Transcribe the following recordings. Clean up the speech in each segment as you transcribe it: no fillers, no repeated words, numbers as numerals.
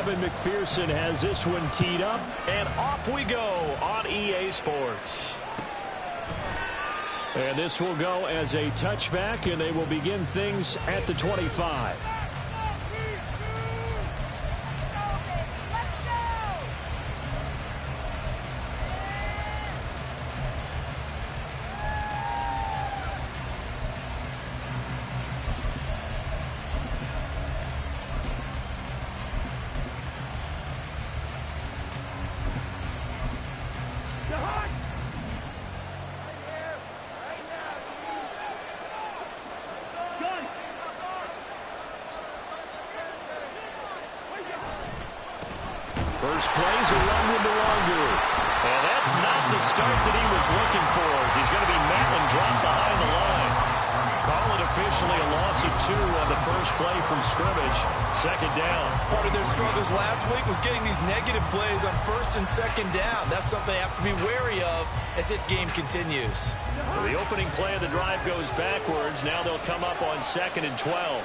Evan McPherson has this one teed up. And off we go on EA Sports. And this will go as a touchback, and they will begin things at the 25. First plays a run with Nwangu. And that's not the start that he was looking for, as he's going to be met and dropped behind the line. Call it officially a loss of 2 on the first play from scrimmage. Second down. Part of their struggles last week was getting these negative plays on first and second down. That's something they have to be wary of as this game continues. So the opening play of the drive goes backwards. Now they'll come up on 2nd and 12.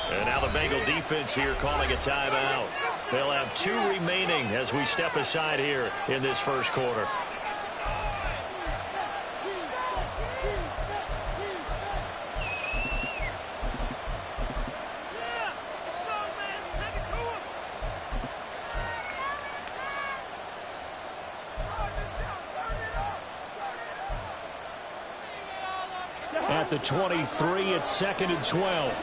And now the Bengal defense here calling a timeout. They'll have 2 remaining as we step aside here in this first quarter. At the 23, it's 2nd and 12.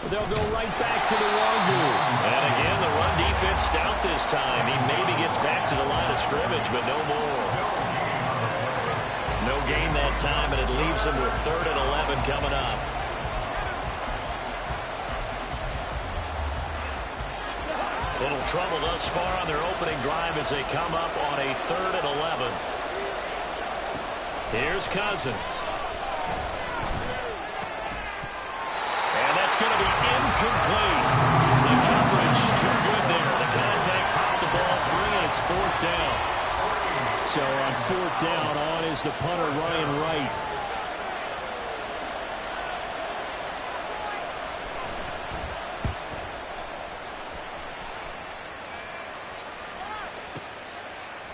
They'll go right back to Nwangu. And again, the run defense stout this time. He maybe gets back to the line of scrimmage, but no more. No gain that time, and it leaves him with 3rd and 11 coming up. Little trouble thus far on their opening drive as they come up on a 3rd and 11. Here's Cousins. It's going to be incomplete. The coverage too good there. The contact popped the ball free, and it's 4th down. So on 4th down, on is the punter, Ryan Wright.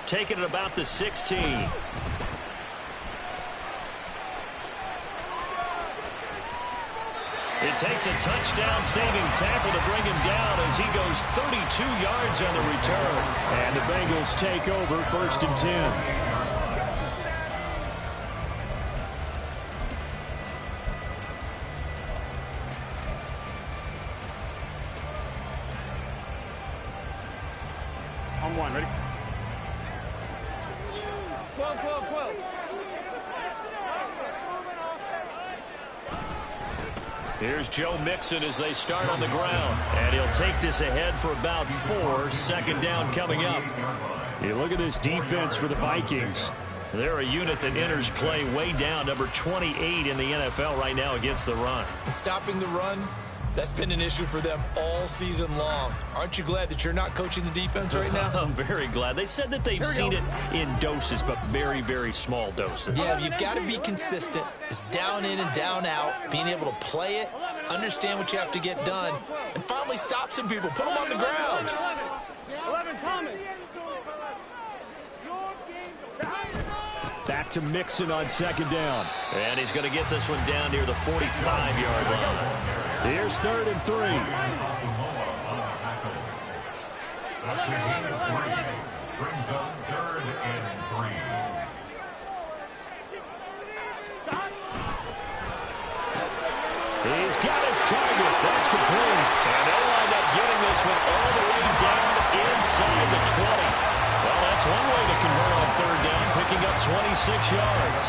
Taking it about the 16. It takes a touchdown-saving tackle to bring him down as he goes 32 yards on the return. And the Bengals take over 1st and 10. On 1, ready? 12, 12, 12. Here's Joe Mixon as they start on the ground. And he'll take this ahead for about 4. 2nd down coming up. You look at this defense for the Vikings. They're a unit that enters play way down, number 28 in the NFL right now against the run. And stopping the run, that's been an issue for them all season long. Aren't you glad that you're not coaching the defense right now? I'm very glad. They said that they've seen it in doses, but very, very small doses. Yeah, you've got to be consistent. It's down in and down out, being able to play it, understand what you have to get done, and finally stop some people, put them on the ground. 11 coming. Back to Mixon on 2nd down. And he's going to get this one down near the 45-yard line. Here's 3rd and 3. Brings up 3rd and 3. He's got his target. That's complete. And they'll wind up getting this one all the way down inside the 20. Well, that's one way to convert on 3rd down, picking up 26 yards.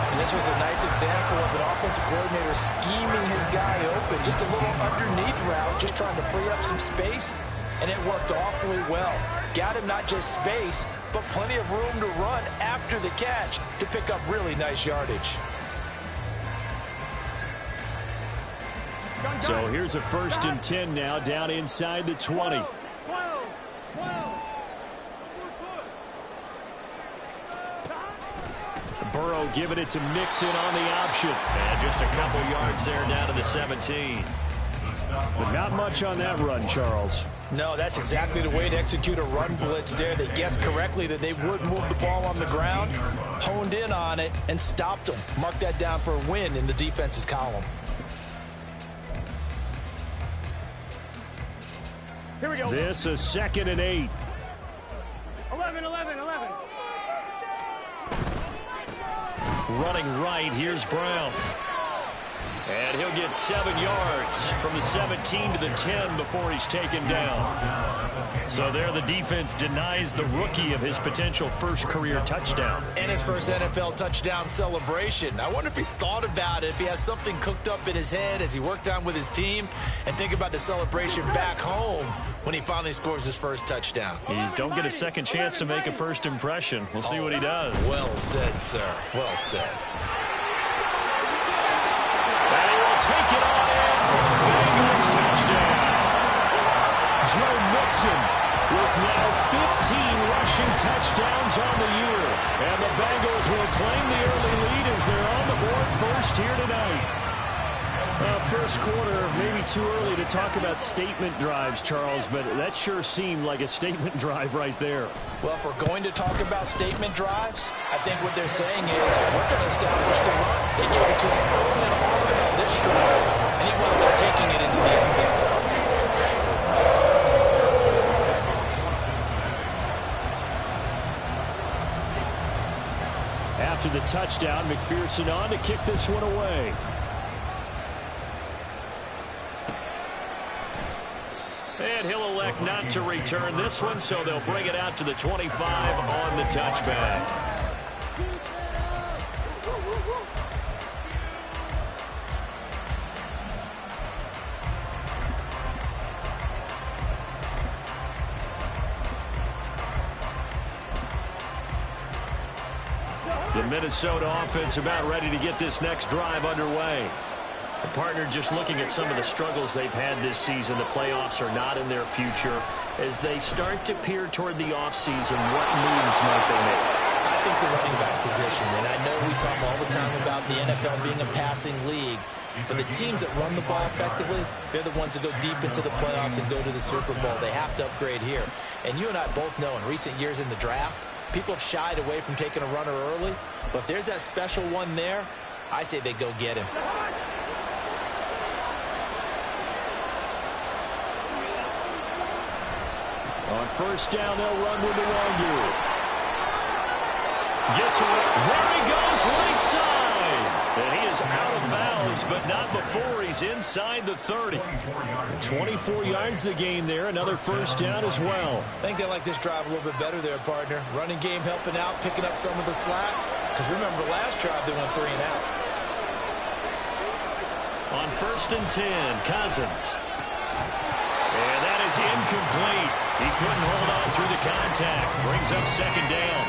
And this was a nice example of an offensive coordinator scheming his guy open. Just a little underneath route, just trying to free up some space, and it worked awfully well. Got him not just space, but plenty of room to run after the catch to pick up really nice yardage. So here's a 1st and 10 now, down inside the 20. Burrow giving it to Mixon on the option. And just a couple yards there down to the 17. But not much on that run, Charles. No, that's exactly the way to execute a run blitz there. They guessed correctly that they would move the ball on the ground, honed in on it, and stopped them. Mark that down for a win in the defense's column. Here we go. This is 2nd and 8. 11. Running right, here's Brown. And he'll get 7 yards from the 17 to the 10 before he's taken down. So there the defense denies the rookie of his potential first career touchdown. And his first NFL touchdown celebration. I wonder if he's thought about it, if he has something cooked up in his head as he worked on with his team, and think about the celebration back home when he finally scores his first touchdown. You don't get a second chance to make a first impression. We'll see what he does. Well said, sir. Well said. Take it on in for the Bengals touchdown. Joe Mixon with now 15 rushing touchdowns on the year. And the Bengals will claim the early lead as they're on the board first here tonight. First quarter, maybe too early to talk about statement drives, Charles, but that sure seemed like a statement drive right there. Well, if we're going to talk about statement drives, I think what they're saying is we're going to establish the run. They gave it to him early and often on this drive, and he wound up taking it into the end zone. After the touchdown, McPherson on to kick this one away. And he'll elect not to return this one, so they'll bring it out to the 25 on the touchback. The Minnesota offense about ready to get this next drive underway. The partner just looking at some of the struggles they've had this season. The playoffs are not in their future. As they start to peer toward the offseason, what moves might they make? I think the running back position, and I know we talk all the time about the NFL being a passing league, but the teams that run the ball effectively, they're the ones that go deep into the playoffs and go to the Super Bowl. They have to upgrade here. And you and I both know in recent years in the draft, people have shied away from taking a runner early, but if there's that special one there, I say they go get him. On first down, they'll run with the Wangu. Gets away. There he goes, right side. And he is out of bounds, but not before he's inside the 30. 24 yards the gain there. Another first down as well. I think they like this drive a little bit better there, partner. Running game helping out, picking up some of the slack. Because remember, last drive they went 3 and out. On first and 10, Cousins. And that is incomplete. He couldn't hold on through the contact. Brings up second down.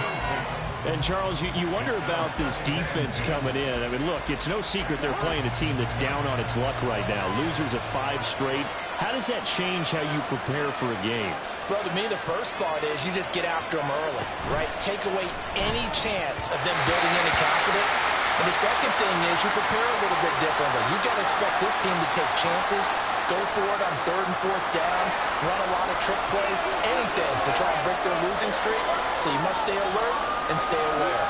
And, Charles, you wonder about this defense coming in. I mean, look, it's no secret they're playing a team that's down on its luck right now. Losers of 5 straight. How does that change how you prepare for a game? Well, to me, the first thought is you just get after them early, right? Take away any chance of them building any confidence. And the second thing is you prepare a little bit differently. You got to expect this team to take chances, go for it on 3rd and 4th downs, run a lot of trick plays, anything to try and break their losing streak. So you must stay alert and stay aware.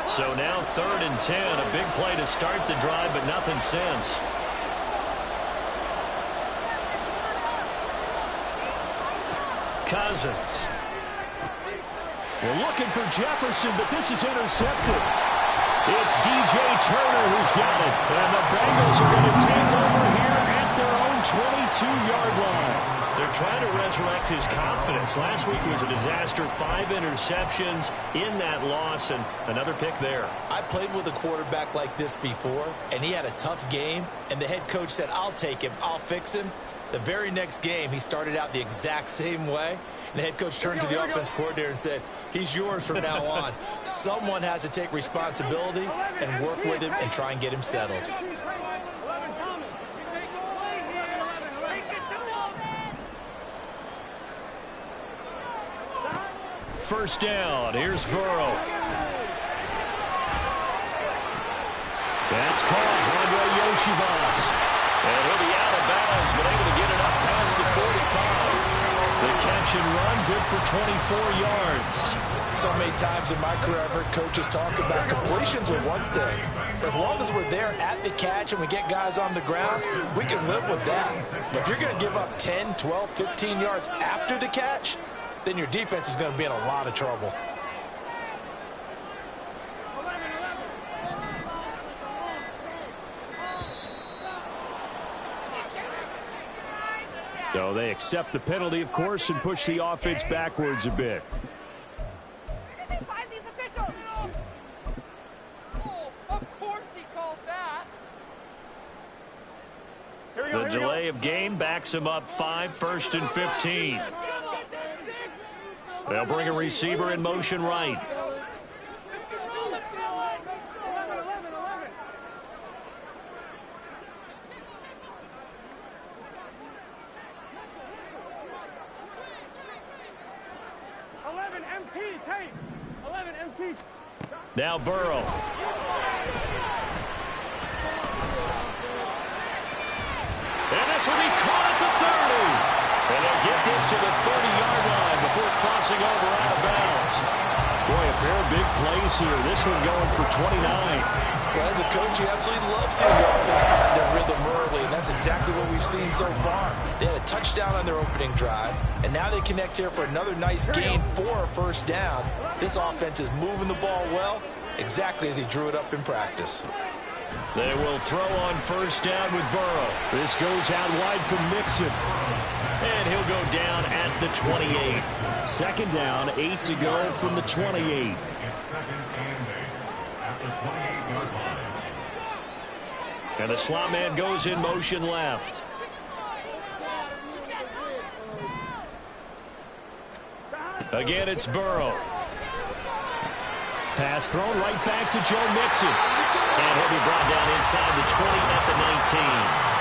So now 3rd and 10, a big play to start the drive, but nothing since. Cousins. We're looking for Jefferson, but this is intercepted. It's DJ Turner who's got it. And the Bengals are going to take over here at their own 22-yard line. They're trying to resurrect his confidence. Last week was a disaster. 5 interceptions in that loss, and another pick there. I played with a quarterback like this before, and he had a tough game, and the head coach said, I'll take him, I'll fix him. The very next game, he started out the exact same way. And the head coach turned to the offense coordinator and said, he's yours from now on. Someone has to take responsibility and work with him and try and get him settled. first down. Here's Burrow. That's caught. Andre Yoshivas. And he'll be out of bounds, but able to get it up past the 45. The catch and run, good for 24 yards. So many times in my career, I've heard coaches talk about completions are one thing. As long as we're there at the catch and we get guys on the ground, we can live with that. But if you're going to give up 10, 12, 15 yards after the catch, then your defense is going to be in a lot of trouble. So they accept the penalty, of course, and push the offense backwards a bit. Where did they find these officials? Oh, of course he called that. The delay of game backs him up 5, 1st and 15. They'll bring a receiver in motion right. Now Burrow. And this will be caught at the 30. And they'll get this to the 30-yard line before crossing over out of bounds. Boy, a pair of big plays here. This one going for 29. Well, as a coach, you absolutely love seeing the offense find their rhythm early, and that's exactly what we've seen so far. They had a touchdown on their opening drive, and now they connect here for another nice gain for a first down. This offense is moving the ball well, exactly as he drew it up in practice. They will throw on first down with Burrow. This goes out wide from Mixon. And he'll go down at the 28. Second down, 8 to go from the 28. It's second and 8 at the 28-yard line. And the slot man goes in motion left. Again, it's Burrow. Pass thrown right back to Joe Mixon. And he'll be brought down inside the 20 at the 19.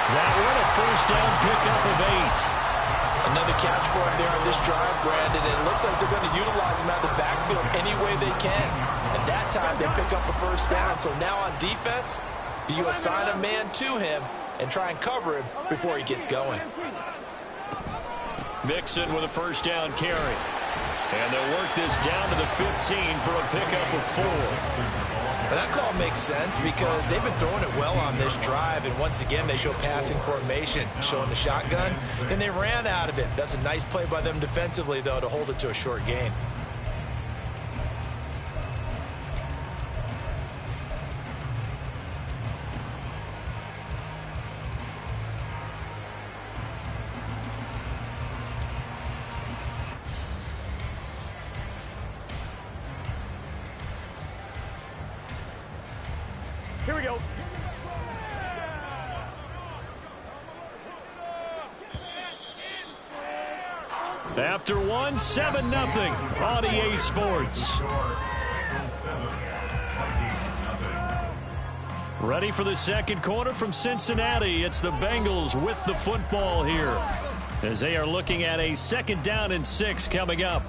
That one a first down pickup of 8. Another catch for him there on this drive, Brandon. And it looks like they're going to utilize him out of the backfield any way they can. And that time they pick up a first down. So now on defense, do you assign a man to him and try and cover him before he gets going? Mixon with a first down carry. And they'll work this down to the 15 for a pickup of 4. And that call makes sense because they've been throwing it well on this drive, and once again they show passing formation, showing the shotgun. Then they ran out of it. That's a nice play by them defensively, though, to hold it to a short gain. Here we go. After one, 7-0 on EA Sports. Ready for the second quarter from Cincinnati. It's the Bengals with the football here as they are looking at a 2nd down and 6 coming up.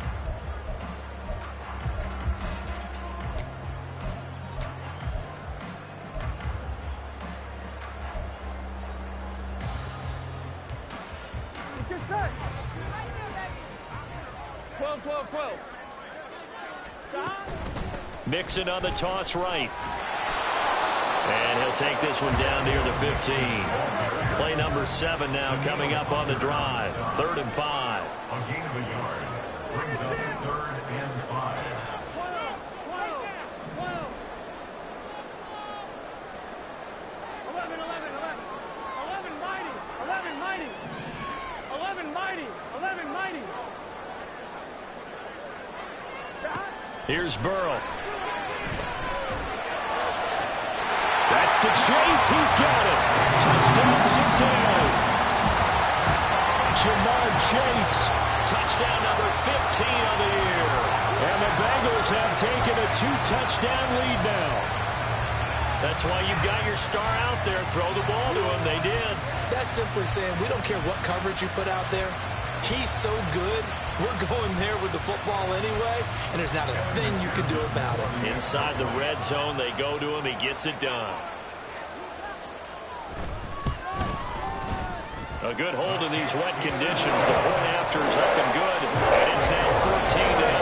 Get set. 12, 12, 12. Stop. Mixon on the toss right. And he'll take this one down near the 15. Play number 7 now coming up on the drive. 3rd and 5. A gain of a yard brings up 3rd and 5. 12, 12. 11, 11, 11. 11 mighty. 11 mighty. 11 mighty. 11 mighty. Here's Burrow. That's to Chase. He's got it. Touchdown, Cincinnati. Jamar Chase. Touchdown number 15 of the year. And the Bengals have taken a 2-touchdown lead now. That's why you've got your star out there. Throw the ball to him. They did. That's simply saying we don't care what coverage you put out there. He's so good. We're going there with the football anyway, and there's not a thing you can do about it. Inside the red zone, they go to him. He gets it done. A good hold in these wet conditions. The point after is up and good, and it's now 14-0.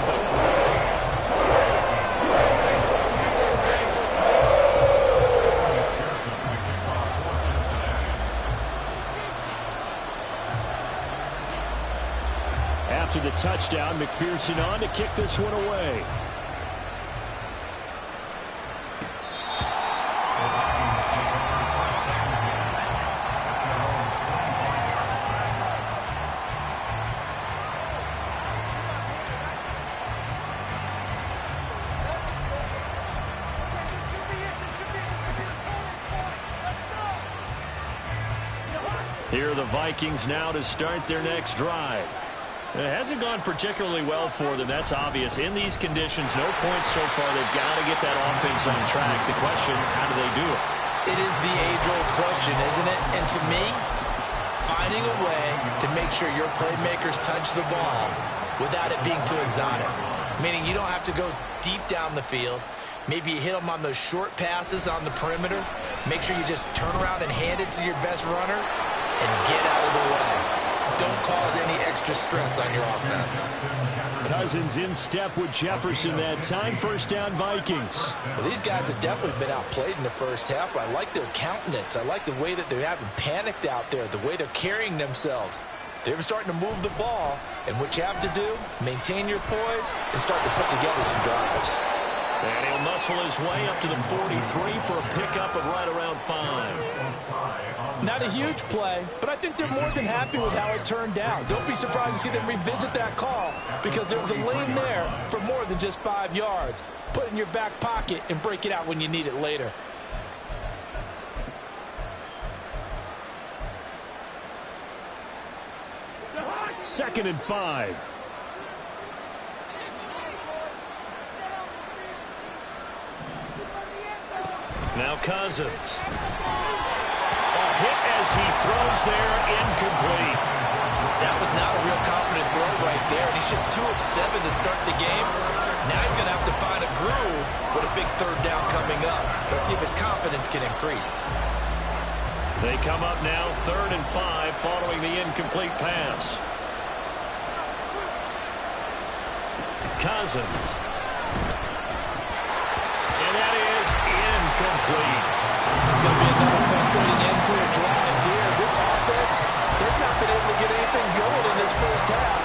After the touchdown, McPherson on to kick this one away. Here are the Vikings now to start their next drive. It hasn't gone particularly well for them. That's obvious. In these conditions, no points so far. They've got to get that offense on track. The question, how do they do it? It is the age-old question, isn't it? And to me, finding a way to make sure your playmakers touch the ball without it being too exotic. Meaning you don't have to go deep down the field. Maybe you hit them on those short passes on the perimeter. Make sure you just turn around and hand it to your best runner and get out of the way. Don't cause any extra stress on your offense. Cousins in step with Jefferson that time. First down, Vikings. Well, these guys have definitely been outplayed in the first half. I like their countenance. I like the way that they haven't panicked out there, the way they're carrying themselves. They're starting to move the ball, and what you have to do, maintain your poise and start to put together some drives. And he'll muscle his way up to the 43 for a pickup of right around 5. Not a huge play, but I think they're more than happy with how it turned out. Don't be surprised to see them revisit that call because there was a lane there for more than just 5 yards. Put it in your back pocket and break it out when you need it later. Second and 5. Now Cousins. A hit as he throws there, incomplete. That was not a real confident throw right there, and he's just 2 of 7 to start the game. Now he's going to have to find a groove with a big third down coming up. Let's see if his confidence can increase. They come up now 3rd and 5 following the incomplete pass. Cousins. And that is incomplete. It's going to be another frustrating end to a drive here. This offense, they've not been able to get anything going in this first half.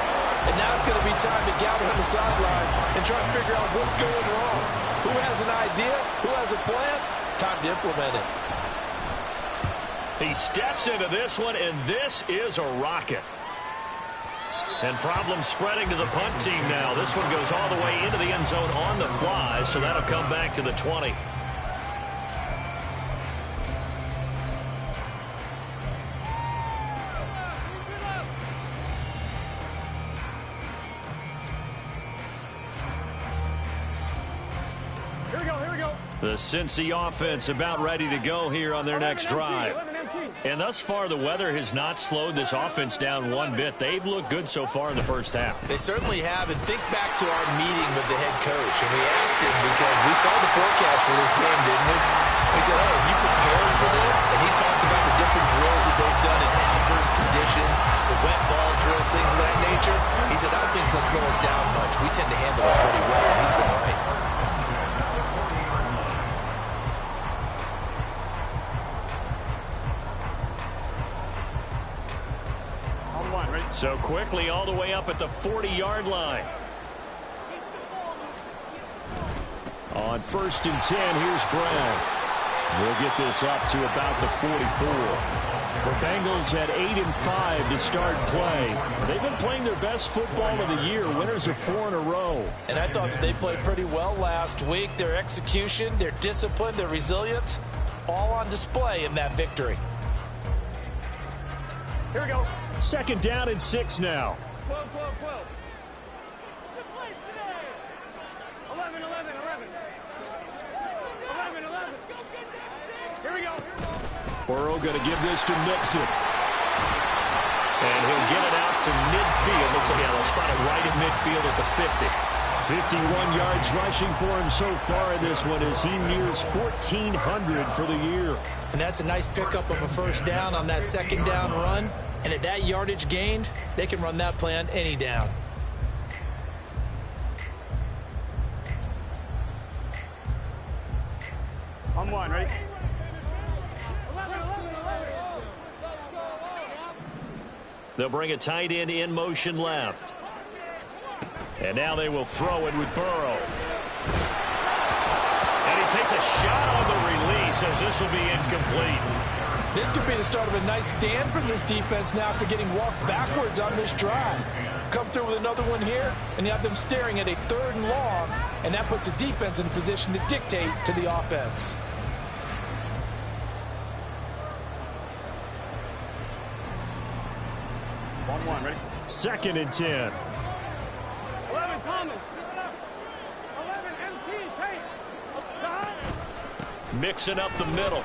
And now it's going to be time to gather on the sidelines and try to figure out what's going wrong. Who has an idea? Who has a plan? Time to implement it. He steps into this one, and this is a rocket. And problems spreading to the punt team now. This one goes all the way into the end zone on the fly, so that'll come back to the 20. Here we go. The Cincy offense about ready to go here on their next drive. And thus far, the weather has not slowed this offense down one bit. They've looked good so far in the first half. They certainly have. And think back to our meeting with the head coach. And we asked him because we saw the forecast for this game, didn't we? We said, hey, have you prepared for this? And he talked about the different drills that they've done in adverse conditions, the wet ball drills, things of that nature. He said, I don't think it's going to slow us down much. We tend to handle it pretty well. And he's been right. So quickly all the way up at the 40-yard line. On 1st and 10, here's Brown. We'll get this up to about the 44. The Bengals had 8 and 5 to start play. They've been playing their best football of the year, winners of 4 in a row. And I thought that they played pretty well last week. Their execution, their discipline, their resilience, all on display in that victory. Here we go. 2nd down and 6 now. 12. Good place today. 11. 11. Here we go. Burrow going to give this to Mixon. And he'll get it out to midfield. Looks like they'll spot it right at midfield at the 50. 51 yards rushing for him so far in this one as he nears 1,400 for the year. And that's a nice pickup of a first down on that second down run. And at that yardage gained, they can run that play on any down. On one, ready? They'll bring a tight end in motion left. And now they will throw it with Burrow. And he takes a shot on the release as this will be incomplete. This could be the start of a nice stand from this defense now after getting walked backwards on this drive. Come through with another one here, and you have them staring at a 3rd and long, and that puts the defense in a position to dictate to the offense. On one, ready? 2nd and 10. 11 Thomas. 11 MC. Take. Mixing up the middle.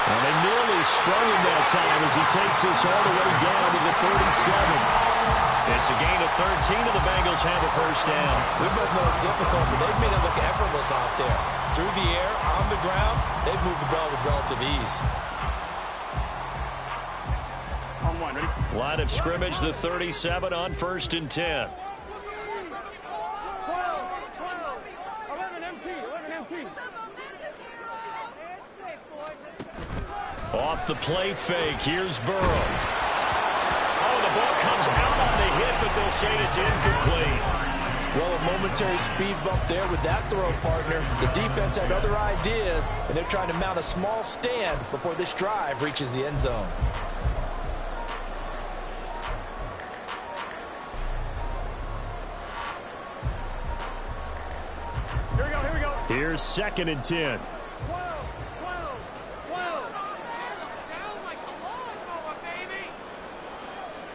And they nearly sprung him that time as he takes this all the way down to the 37. It's a gain of 13, and the Bengals have a first down. We both know it's difficult, but they've made it look effortless out there. Through the air, on the ground, they've moved the ball with relative ease. On one, ready? Line of scrimmage, the 37 on 1st and 10. 12. 11 MT. 11 MT. Off the play fake, here's Burrow. Oh, the ball comes out on the hit, but they'll say it's incomplete. Well, a momentary speed bump there with that throw, partner. The defense had other ideas, and they're trying to mount a small stand before this drive reaches the end zone. Here we go. Here we go. Here's 2nd and 10. 12. Down like a lawnmower, baby.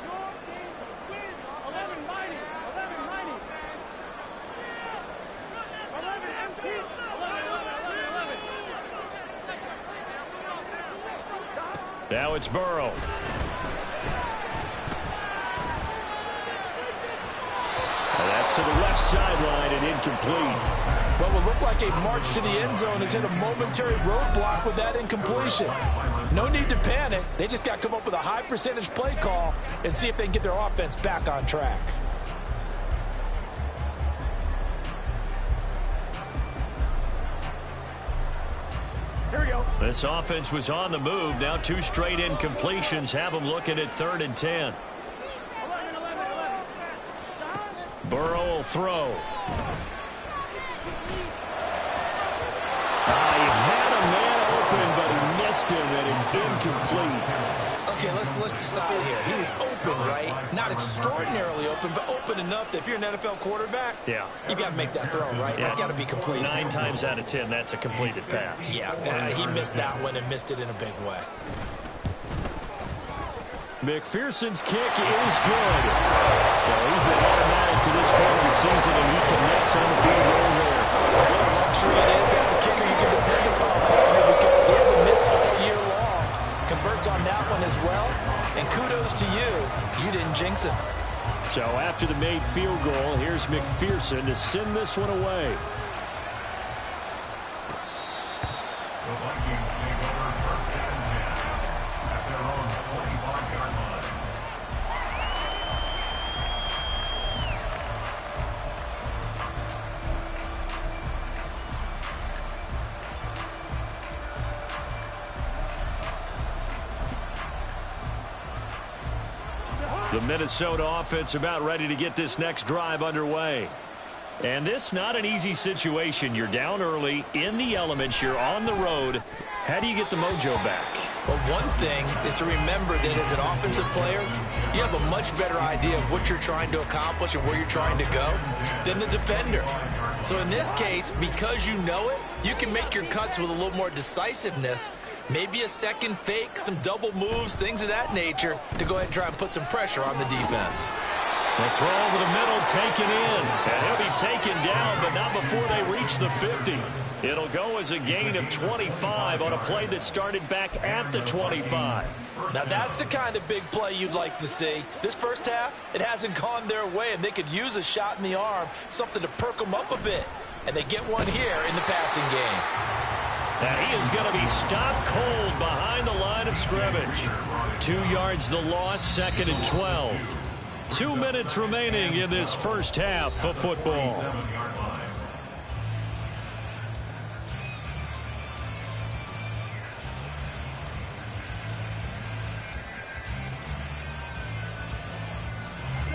Your team wins. 11 mighty. 11 mighty. 11 MT. 11. Now it's Burrow. And that's to the left sideline and incomplete. What will look like a march to the end zone has hit a momentary roadblock with that incompletion. No need to panic. They just got to come up with a high percentage play call and see if they can get their offense back on track. Here we go. This offense was on the move. Now 2 straight incompletions have them looking at 3rd and 10. 11. Burrow will throw. He had a man open, but he missed him, and it's incomplete. Okay, let's decide here. He was open, right? Not extraordinarily open, but open enough that if you're an NFL quarterback, Yeah. you got to make that throw, right? That's got to be complete. 9 times out of 10, that's a completed pass. Yeah, he missed that one and missed it in a big way. McPherson's kick is good. So he's been automatic to this point of the season, and he connects on the field goal there. What a luxury it is to have a kicker you can depend upon, because he hasn't missed all year long. Converts on that one as well, and kudos to you. You didn't jinx it. So after the made field goal, here's McPherson to send this one away. The Vikings take over 1st and 10 at their own 45-yard line. The Minnesota offense about ready to get this next drive underway. And this not an easy situation. You're down early, in the elements, you're on the road. How do you get the mojo back? Well, one thing is to remember that as an offensive player, you have a much better idea of what you're trying to accomplish and where you're trying to go than the defender. So in this case, because you know it, you can make your cuts with a little more decisiveness, maybe a second fake, some double moves, things of that nature, to go ahead and try and put some pressure on the defense. The throw over the middle taken in. And he'll be taken down, but not before they reach the 50. It'll go as a gain of 25 on a play that started back at the 25. Now that's the kind of big play you'd like to see. This first half, it hasn't gone their way, and they could use a shot in the arm, something to perk them up a bit. And they get one here in the passing game. And he is going to be stopped cold behind the line of scrimmage. 2 yards the loss, 2nd and 12. 2 minutes remaining in this first half of football.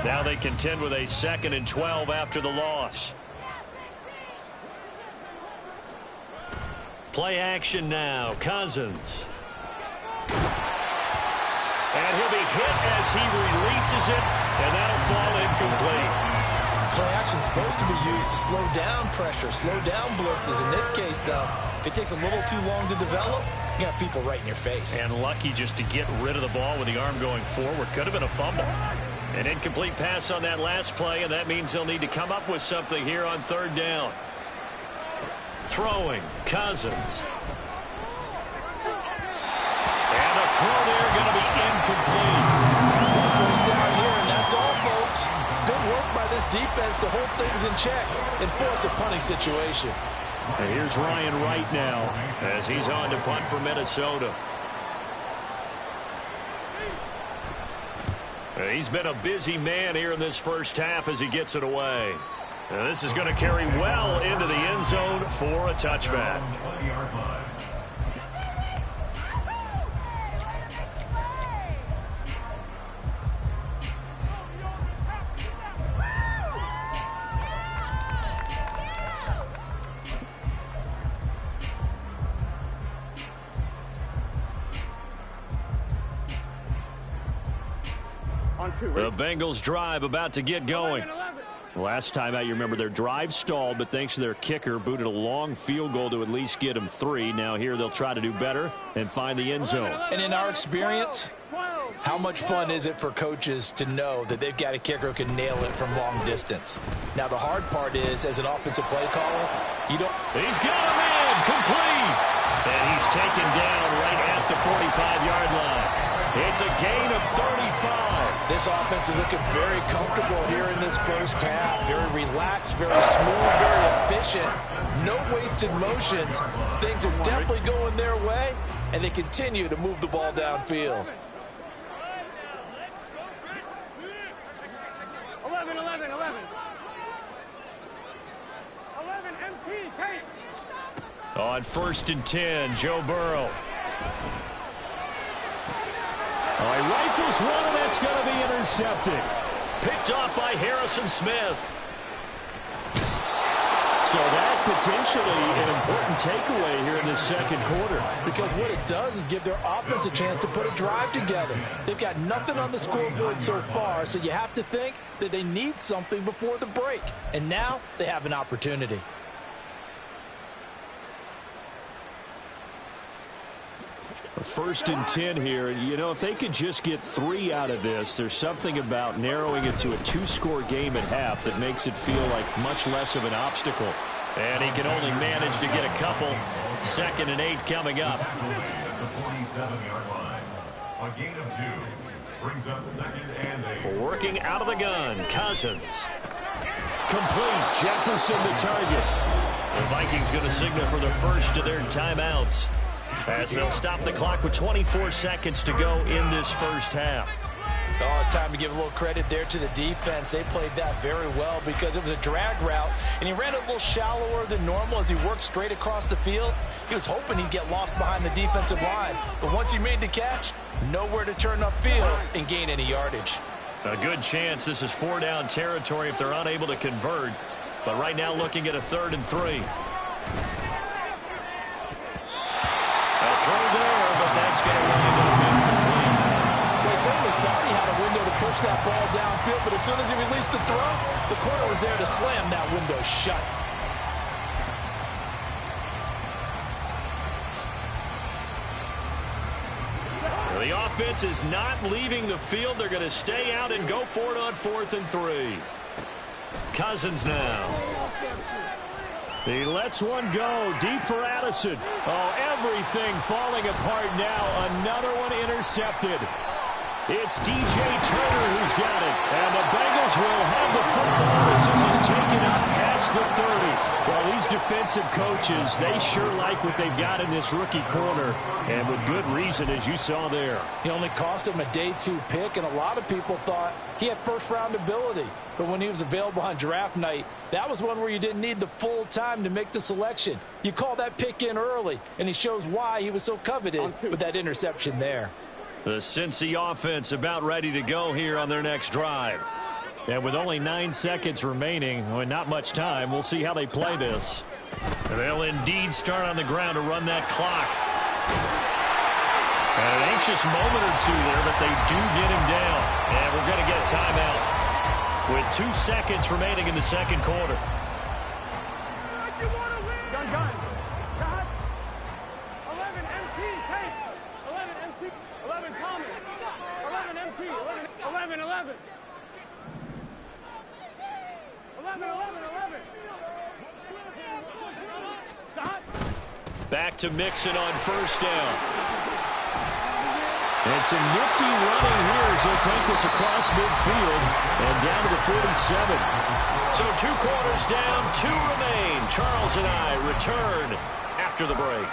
Now they contend with a 2nd and 12 after the loss. Play action now. Cousins. And he'll be hit as he releases it, and that'll fall incomplete. Play action's supposed to be used to slow down pressure, slow down blitzes. In this case, though, if it takes a little too long to develop, you got people right in your face. And lucky just to get rid of the ball with the arm going forward. Could have been a fumble. An incomplete pass on that last play, and that means they'll need to come up with something here on 3rd down. Throwing, Cousins. And the throw there going to be incomplete. One goes down here, and that's all, folks. Good work by this defense to hold things in check and force a punting situation. And here's Ryan Wright now as he's on to punt for Minnesota. He's been a busy man here in this first half as he gets it away. And this is going to carry well into the end zone for a touchback. The Bengals drive about to get going. Last time out, you remember their drive stalled, but thanks to their kicker, booted a long field goal to at least get them 3. Now here they'll try to do better and find the end zone. And in our experience, how much fun is it for coaches to know that they've got a kicker who can nail it from long distance? Now the hard part is, as an offensive play caller, you don't... He's got him in, complete! And he's taken down right at the 45-yard line. It's a gain of 35. This offense is looking very comfortable here in this first half. Very relaxed, very smooth, very efficient. No wasted motions. Things are definitely going their way, and they continue to move the ball downfield. 11, 11, 11. 11, MP, Kate. On 1st and 10, Joe Burrow. Oh, he rifles one, and that's going to be intercepted. Picked off by Harrison Smith. So that potentially an important takeaway here in the 2nd quarter. Because what it does is give their offense a chance to put a drive together. They've got nothing on the scoreboard so far, so you have to think that they need something before the break. And now they have an opportunity. First and 10 here. You know, if they could just get 3 out of this, there's something about narrowing it to a 2-score game at half that makes it feel like much less of an obstacle. And he can only manage to get a couple. 2nd and 8 coming up. At the 47-yard line. A gain of 2 brings up 2nd and 8. Working out of the gun, Cousins. Complete. Jefferson the target. The Vikings going to signal for the first of their timeouts, as they'll stop the clock with 24 seconds to go in this first half. Oh, it's time to give a little credit there to the defense. They played that very well because it was a drag route, and he ran a little shallower than normal as he worked straight across the field. He was hoping he'd get lost behind the defensive line, but once he made the catch, nowhere to turn upfield and gain any yardage. A good chance this is 4-down territory if they're unable to convert, but right now looking at a 3rd and 3. A throw there, but that's going to wind up incomplete. They certainly thought he had a window to push that ball downfield, but as soon as he released the throw, the corner was there to slam that window shut. The offense is not leaving the field. They're going to stay out and go for it on 4th and 3. Cousins now. He lets one go deep for Addison. Oh, Everything falling apart now. Another one intercepted. It's DJ Turner who's got it. And the Bengals will have the football as this is taken up past the 30. Well, these defensive coaches, they sure like what they've got in this rookie corner. And with good reason, as you saw there. He only cost him a day 2 pick, and a lot of people thought he had first-round ability. But when he was available on draft night, that was one where you didn't need the full time to make the selection. You call that pick in early, and he shows why he was so coveted with that interception there. The Cincy offense about ready to go here on their next drive. And with only 9 seconds remaining, not much time, we'll see how they play this. They'll indeed start on the ground to run that clock. And an anxious moment or two there, but they do get him down. And we're going to get a timeout with 2 seconds remaining in the second quarter. Gun. 11 MT, take. 11 MT, 11 Thomas. 11 MT, 11. 11. Back to Mixon on first down. And some nifty running here as he'll take this across midfield and down to the 47. So 2 quarters down, 2 remain. Charles and I return after the break.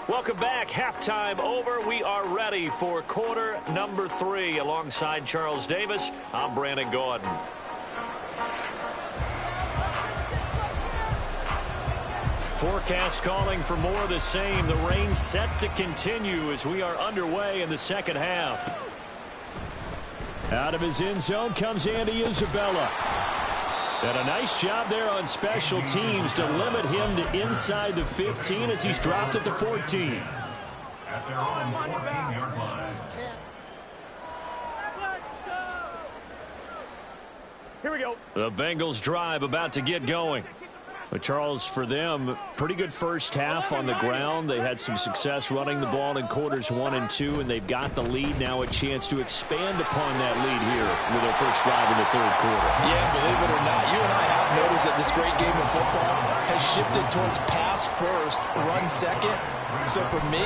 Welcome back. Halftime over. We are ready for quarter number 3. Alongside Charles Davis, I'm Brandon Gordon. Forecast calling for more of the same. The rain set to continue as we are underway in the second half. Out of his end zone comes Andy Isabella. And a nice job there on special teams to limit him to inside the 15 as he's dropped at the 14. At their own 14-yard line. Here we go. The Bengals drive about to get going. But Charles, for them, pretty good first half on the ground. They had some success running the ball in quarters 1 and 2, and they've got the lead now, a chance to expand upon that lead here with their first drive in the third quarter. Yeah, believe it or not, you and I have noticed that this great game of football has shifted towards pass first, run second. So for me,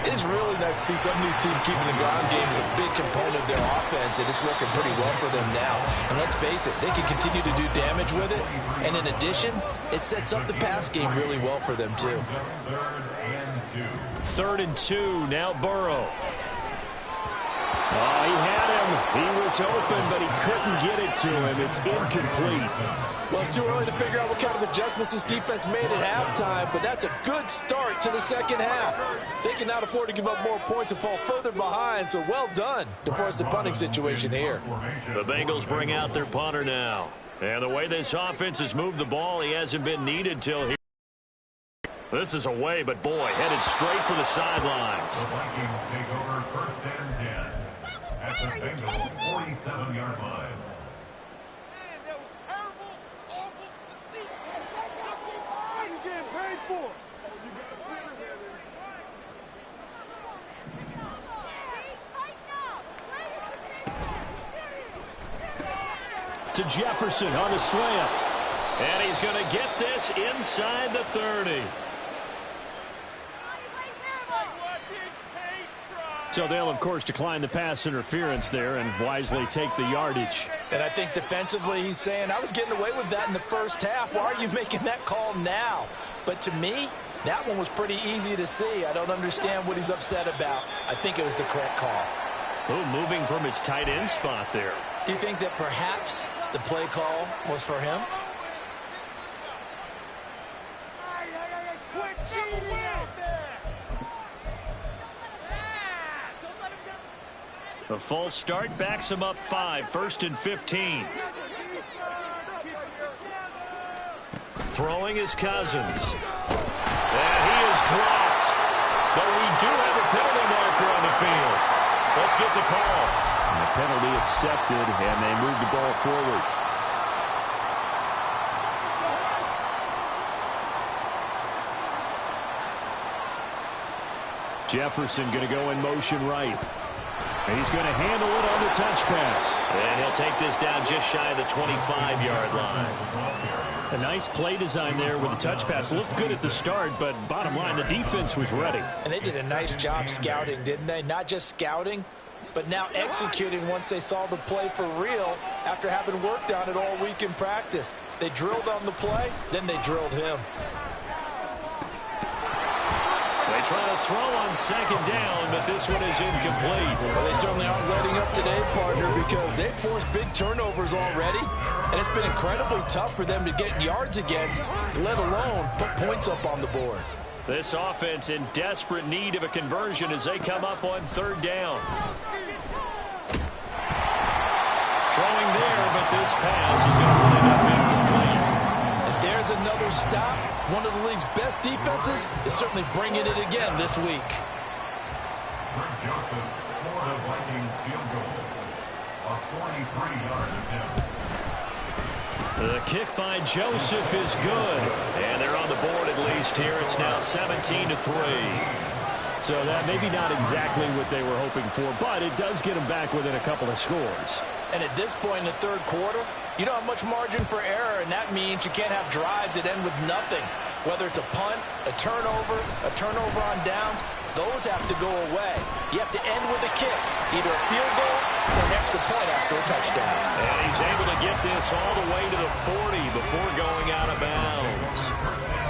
it's really nice to see some of these teams keeping the ground game as a big component of their offense, and it's working pretty well for them now. And let's face it, they can continue to do damage with it. And in addition, it sets up the pass game really well for them too. 3rd and 2. Now Burrow. Oh, he had him. He was open, but he couldn't get it to him. It's incomplete. Well, it's too early to figure out what kind of adjustments this defense made at halftime, but that's a good start to the second half. They can not afford to give up more points and fall further behind, so well done to force the punting situation here. The Bengals bring out their punter now. And the way this offense has moved the ball, he hasn't been needed till here. This is away, but boy, headed straight for the sidelines. The Vikings take over 1st and 10 at the Bengals 47-yard line. Man, that was terrible, awful to see. What are you getting paid for? To Jefferson on the slant. And he's going to get this inside the 30. So they'll, of course, decline the pass interference there and wisely take the yardage. And I think defensively he's saying, I was getting away with that in the first half. Why are you making that call now? But to me, that one was pretty easy to see. I don't understand what he's upset about. I think it was the correct call. Oh, moving from his tight end spot there. Do you think that perhaps the play call was for him? Quit cheating out there. The false start backs him up 5. 1st and 15. Throwing his Cousins. And he is dropped. But we do have a penalty marker on the field. Let's get the call. And the penalty accepted, and they move the ball forward. Jefferson going to go in motion right. And he's going to handle it on the touch pass. And he'll take this down just shy of the 25-yard line. A nice play design there with the touch pass. Looked good at the start, but bottom line, the defense was ready. And they did a nice job scouting, didn't they? Not just scouting, but now executing once they saw the play for real after having worked on it all week in practice. They drilled on the play, then they drilled him. They try to throw on second down, but this one is incomplete. Well, they certainly aren't letting up today, partner, because they've forced big turnovers already, and it's been incredibly tough for them to get yards against, let alone put points up on the board. This offense in desperate need of a conversion as they come up on third down. Throwing there, but this pass is going to wind up incomplete. And there's another stop. One of the league's best defenses is certainly bringing it again this week. Greg Joseph, Florida Vikings field goal. A 43-yard attempt. The kick by Joseph is good. And they're on the board at least here. It's now 17-3. So that maybe not exactly what they were hoping for, but it does get them back within a couple of scores. And at this point in the third quarter, you don't have much margin for error, and that means you can't have drives that end with nothing. Whether it's a punt, a turnover on downs, those have to go away. You have to end with a kick, either a field goal or an extra point after a touchdown. And he's able to get this all the way to the 40 before going out of bounds.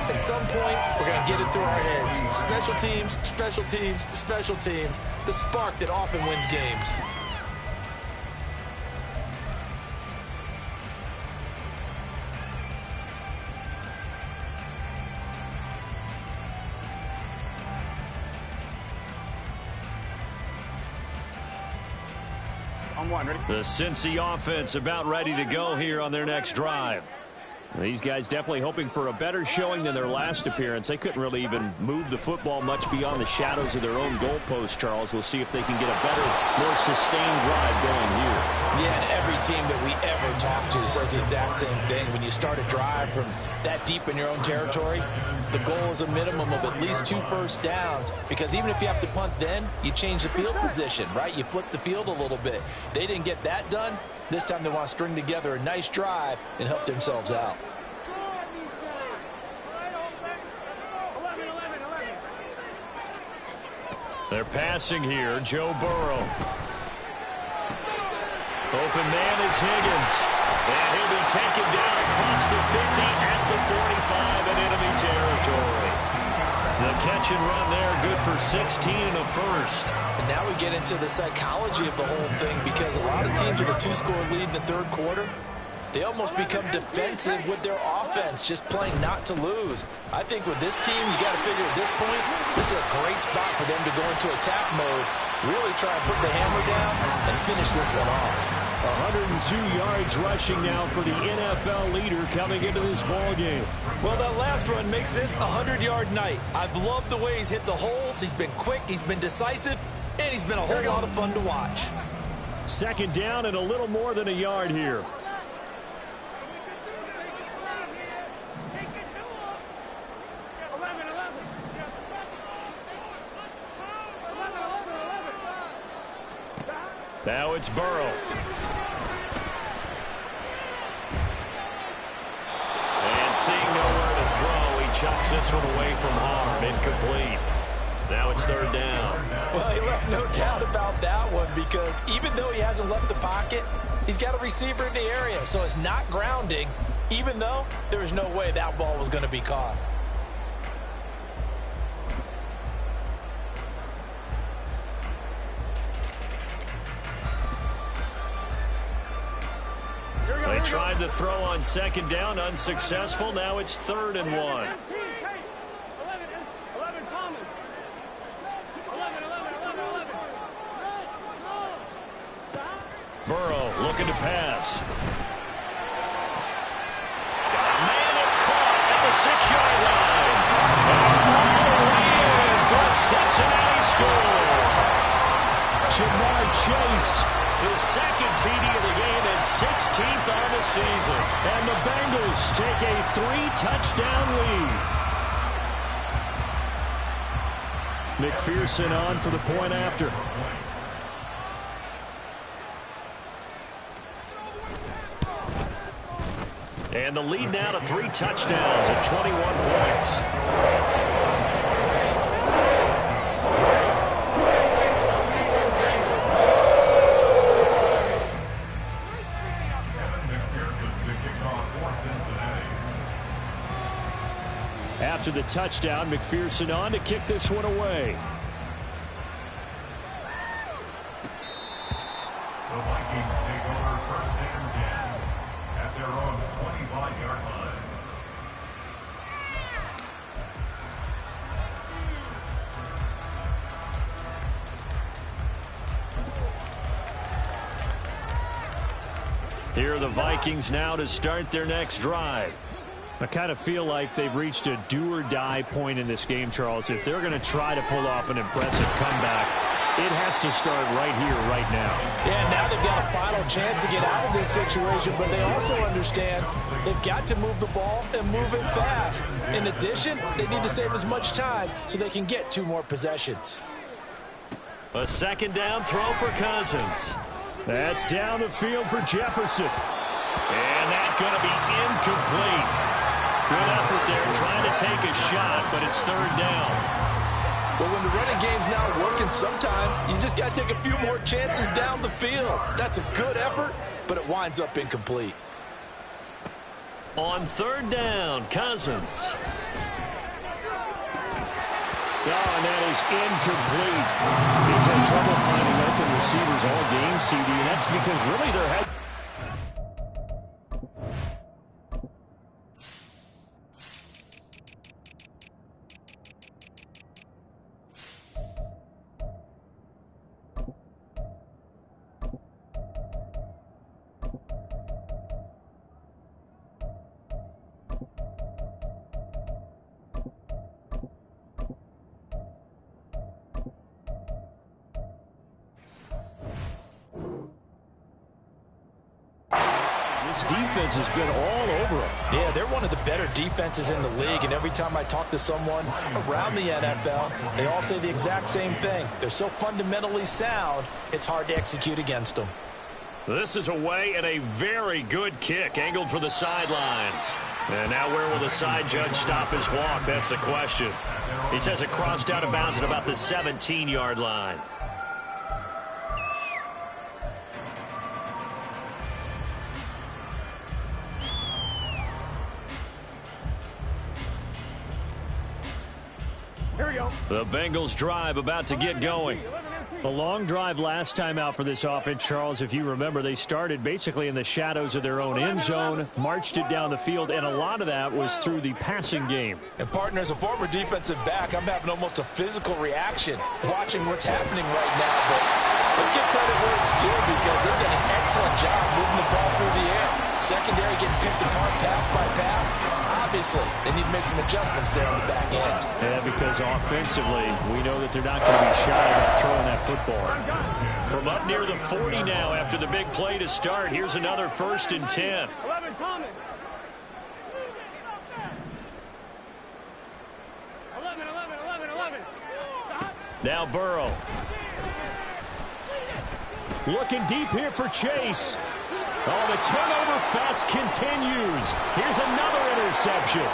At some point, we're going to get it through our heads. Special teams, special teams, special teams. The spark that often wins games. The Cincy offense about ready to go here on their next drive. These guys definitely hoping for a better showing than their last appearance. They couldn't really even move the football much beyond the shadows of their own goalpost, Charles. We'll see if they can get a better, more sustained drive going here. Yeah, and every team that we ever talk to says the exact same thing. When you start a drive from that deep in your own territory, the goal is a minimum of at least 2 first downs, because even if you have to punt then, you change the field position, right? You flip the field a little bit. They didn't get that done. This time they want to string together a nice drive and help themselves out. They're passing here. Joe Burrow. Open man is Higgins. And he'll be taken down across the 50 at the 45 in enemy territory. The catch and run there, good for 16 and a first. And now we get into the psychology of the whole thing, because a lot of teams with a 2-score lead in the third quarter, they almost become defensive with their offense, just playing not to lose. I think with this team, you got to figure at this point, this is a great spot for them to go into attack mode, really try and put the hammer down and finish this one off. 102 yards rushing now for the NFL leader coming into this ball game. Well, that last run makes this a 100-yard night. I've loved the way he's hit the holes. He's been quick, he's been decisive, and he's been a whole lot of fun to watch. Second down and a little more than a yard here. Now it's Burrow. And seeing nowhere to throw, he chucks this one away from harm. Incomplete. Now it's third down. Well, he left no doubt about that one, because even though he hasn't left the pocket, he's got a receiver in the area. So it's not grounding, even though there was no way that ball was going to be caught. They tried to throw on second down, unsuccessful. Now it's 3rd and 1. 11 Thomas. 11. Burrow looking to pass. Got a man that's caught at the 6-yard line. And for a Cincinnati score. Jamar Chase, his second TD of the game and 16th on the season. and the Bengals take a 3-touchdown lead. McPherson on for the point after. And the lead now to 3 touchdowns and 21 points. After the touchdown, McPherson on to kick this one away. The Vikings take over first and 10 at their own 25-yard line. Here are the Vikings now to start their next drive. I kind of feel like they've reached a do-or-die point in this game, Charles. If they're going to try to pull off an impressive comeback, it has to start right here, right now. Yeah, now they've got a final chance to get out of this situation, but they also understand they've got to move the ball and move it fast. In addition, they need to save as much time so they can get 2 more possessions. A second down throw for Cousins. That's down the field for Jefferson. And that's going to be incomplete. Good effort there, trying to take a shot, but it's third down. But when the running game's not working, sometimes you just got to take a few more chances down the field. That's a good effort, but it winds up incomplete. On third down, Cousins. And that is incomplete. He's had trouble finding open receivers all game, CD, and that's because really they're head. Defense has been all over them. Yeah, they're one of the better defenses in the league, and every time I talk to someone around the NFL, they all say the exact same thing. They're so fundamentally sound, it's hard to execute against them. This is away and a very good kick, angled for the sidelines. And now where will the side judge stop his walk? That's the question. He says it crossed out of bounds at about the 17-yard line. The Bengals drive about to get going. The long drive last time out for this offense, Charles, if you remember, they started basically in the shadows of their own end zone, marched it down the field, and a lot of that was through the passing game. And, partner, as a former defensive back, I'm having almost a physical reaction watching what's happening right now. But let's give credit where it's due because they've done an excellent job moving the ball through the air. Secondary getting picked apart pass by pass. Obviously, they need to make some adjustments there on the back end. Yeah, because offensively, we know that they're not going to be shy about throwing that football. From up near the 40 now after the big play to start, here's another 1st and 10. 11, Thomas. 11. Stop. Now Burrow. Looking deep here for Chase. Oh, the turnover fest continues. Here's another interception.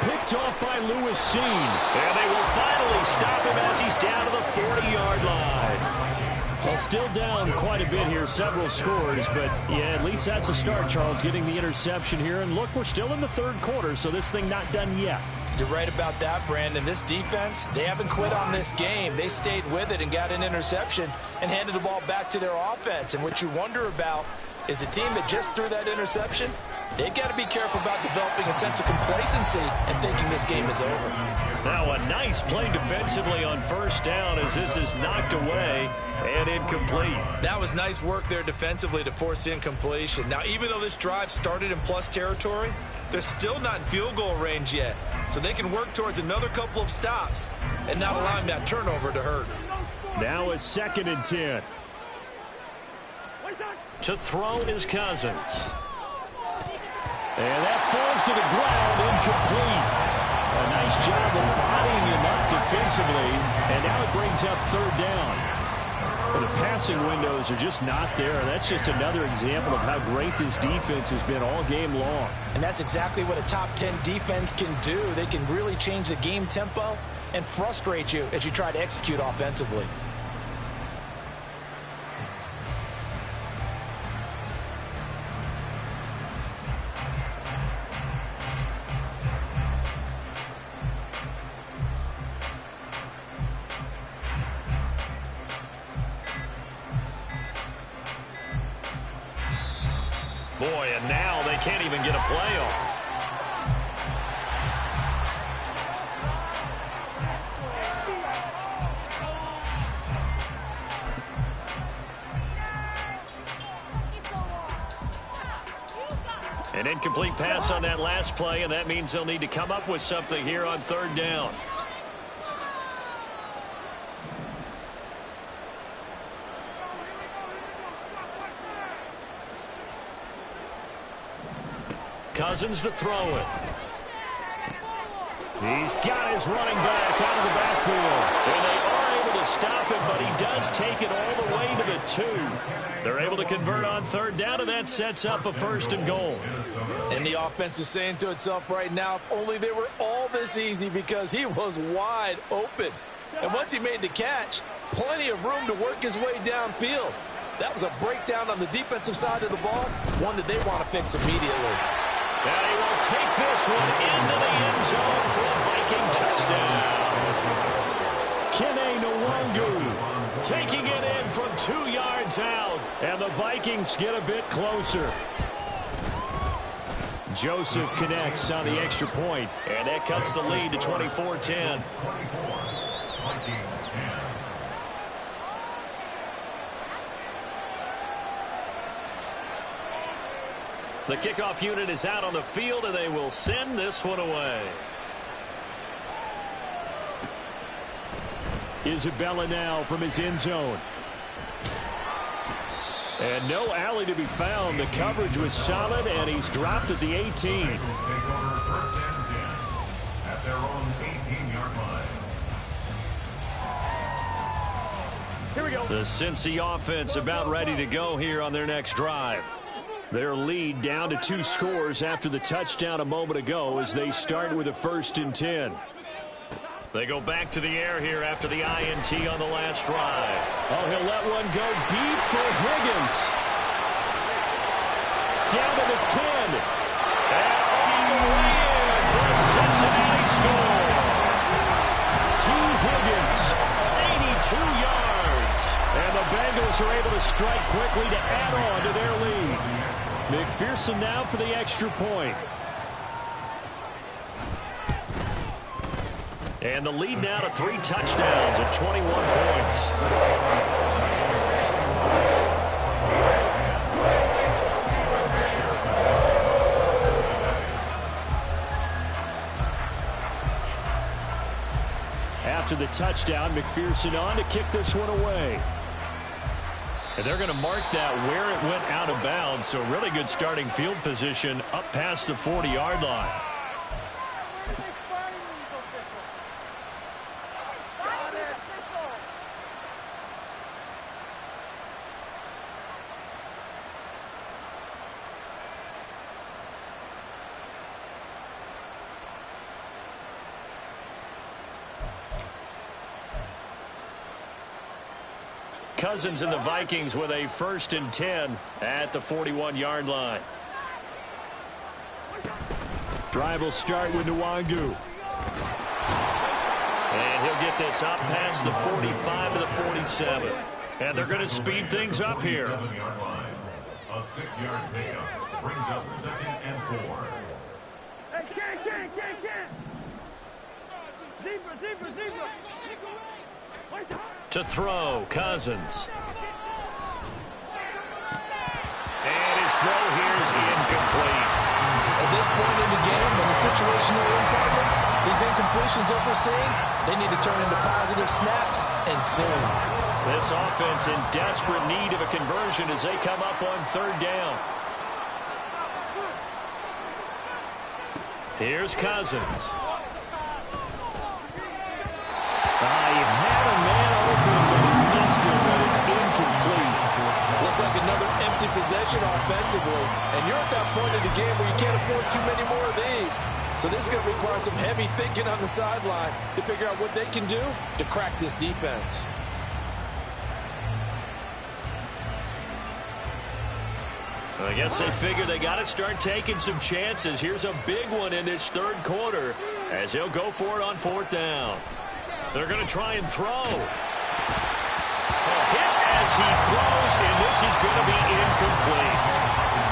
Picked off by Lewis Cine. And they will finally stop him as he's down to the 40-yard line. Well, still down quite a bit here, several scores, but yeah, at least that's a start, Charles, getting the interception here. And look, we're still in the third quarter, so this thing not done yet. You're right about that, Brandon. This defense, they haven't quit on this game. They stayed with it and got an interception and handed the ball back to their offense. And what you wonder about is a team that just threw that interception, they've got to be careful about developing a sense of complacency and thinking this game is over. Now a nice play defensively on first down as this is knocked away and incomplete. That was nice work there defensively to force incompletion. Now, even though this drive started in plus territory, they're still not in field goal range yet. So they can work towards another couple of stops and not allowing that turnover to hurt. Now a 2nd and 10. To throw is Cousins. And that falls to the ground, incomplete. A nice job of bodying him up defensively, and now it brings up 3rd down. The passing windows are just not there. That's just another example of how great this defense has been all game long. And that's exactly what a top 10 defense can do. They can really change the game tempo and frustrate you as you try to execute offensively. Boy, and now they can't even get a play off. An incomplete pass on that last play, and that means they'll need to come up with something here on third down. Cousins to throw it. He's got his running back out of the backfield. And they are able to stop it, but he does take it all the way to the 2. They're able to convert on third down, and that sets up a 1st and goal. And the offense is saying to itself right now, if only they were all this easy, because he was wide open. And once he made the catch, plenty of room to work his way downfield. That was a breakdown on the defensive side of the ball, one that they want to fix immediately. And he will take this one into the end zone for a Viking touchdown. Kene Nwangu Taking it in from 2 yards out. and the Vikings get a bit closer. Joseph connects on the extra point. And that cuts the lead to 24-10. The kickoff unit is out on the field, and they will send this one away. Isabella now from his end zone. And no alley to be found. The coverage was solid, and he's dropped at the 18. Bengals take over 1st and 10 at their own 18-yard line. Here we go. The Cincy offense about ready to go here on their next drive. Their lead down to 2 scores after the touchdown a moment ago as they start with a 1st and 10. They go back to the air here after the INT on the last drive. Oh, he'll let one go deep for Higgins. Down to the 10. And all the way in for a Cincinnati score. T. Higgins. 82 yards. And the Bengals are able to strike quickly to add on to their lead. McPherson now for the extra point. And the lead now to 3 touchdowns at 21 points. After the touchdown, McPherson on to kick this one away. And they're going to mark that where it went out of bounds, so really good starting field position up past the 40-yard line. Cousins and the Vikings with a 1st and 10 at the 41-yard line. Drive will start with Nwangu. And he'll get this up past the 45 to the 47. And they're going to speed things up here. 7-yard line. A 6-yard pickup brings up 2nd and 4. Hey, Ken. Zebra. To throw, Cousins. And his throw here is incomplete. At this point in the game, when the situation they're in, partner, these incompletions that we're seeing, they need to turn into positive snaps, and soon. This offense in desperate need of a conversion as they come up on third down. Here's Cousins. He had a man open, but he missed him, but it's And you're at that point in the game where you can't afford too many more of these. So this is going to require some heavy thinking on the sideline to figure out what they can do to crack this defense. I guess they figure they got to start taking some chances. Here's a big one in this third quarter as he'll go for it on fourth down. They're going to try and throw. A hit as he throws, and this is going to be incomplete.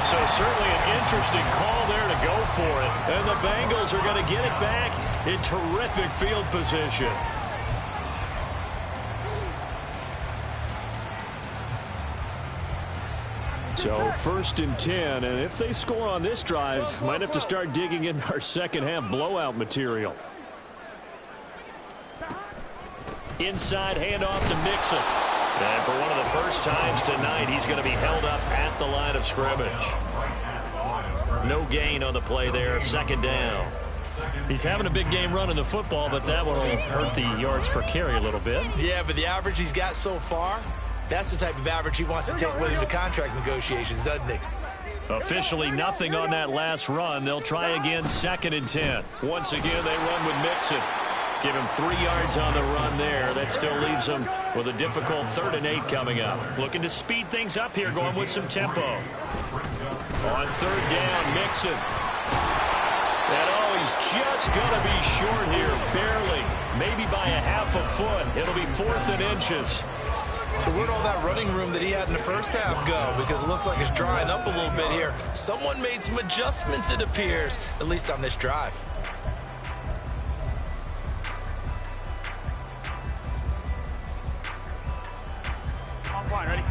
So certainly an interesting call there to go for it. And the Bengals are going to get it back in terrific field position. So 1st and 10, and if they score on this drive, might have to start digging in our second half blowout material. Inside handoff to Mixon. And for one of the first times tonight, he's going to be held up at the line of scrimmage. No gain on the play there, 2nd down. He's having a big game running the football, but that one will hurt the yards per carry a little bit. Yeah, but the average he's got so far, that's the type of average he wants to take with him to contract negotiations, doesn't he? Officially nothing on that last run. They'll try again, 2nd and 10. Once again, they run with Mixon. Give him 3 yards on the run there. That still leaves him with a difficult 3rd and 8 coming up. Looking to speed things up here, going with some tempo. On 3rd down, Mixon. And he's just going to be short here, barely. Maybe by a half a foot. It'll be 4th and inches. So where'd all that running room that he had in the first half go? Because it looks like it's drying up a little bit here. Someone made some adjustments, it appears, at least on this drive. Offline, ready?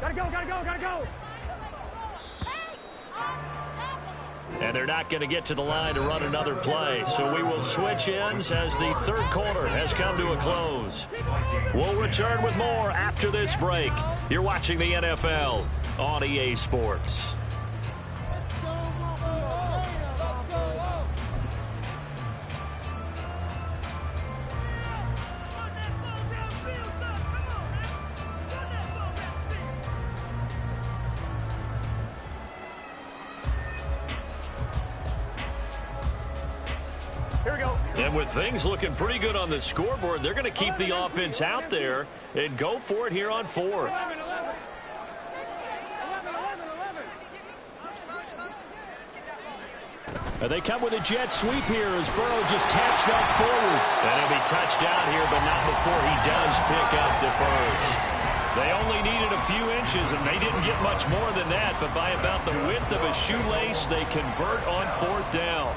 Gotta go, gotta go, gotta go! And they're not going to get to the line to run another play. So we will switch ends as the third quarter has come to a close. We'll return with more after this break. You're watching the NFL on EA Sports. And with things looking pretty good on the scoreboard, they're going to keep the offense out there and go for it here on 4th. And they come with a jet sweep here as Burrow just taps that forward. And he'll be touched down here, but not before he does pick up the first. They only needed a few inches, and they didn't get much more than that. But by about the width of a shoelace, they convert on 4th down.